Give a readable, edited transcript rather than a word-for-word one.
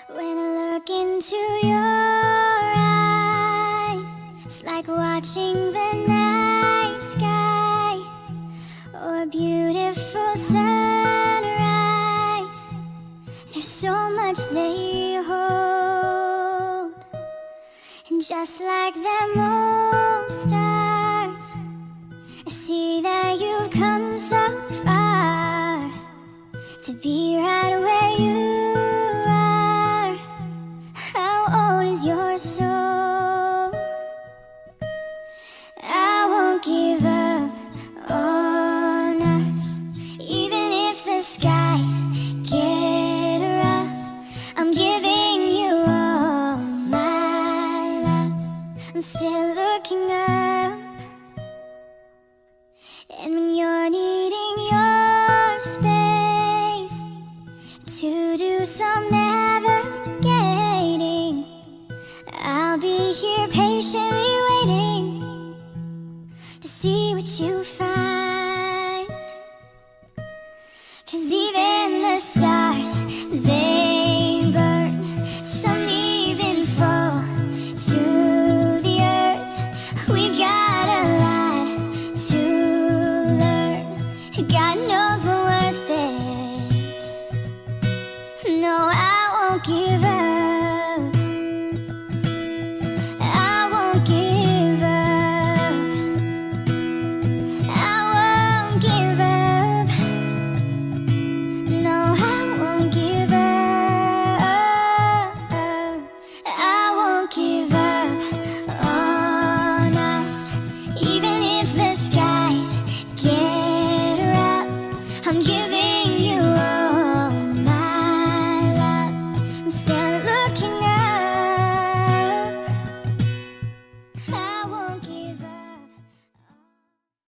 When I look into your eyes, it's like watching the night sky or a beautiful sunrise. There's so much they hold, and just like them old stars, I see that you've come so far to be right where you are. How old is your soul? I won't give up on us, even if the skies get rough. I'm giving you all my love. I'm still looking up, and when you're needing your space to do some navigating, I'll be here patiently waiting to see what you find.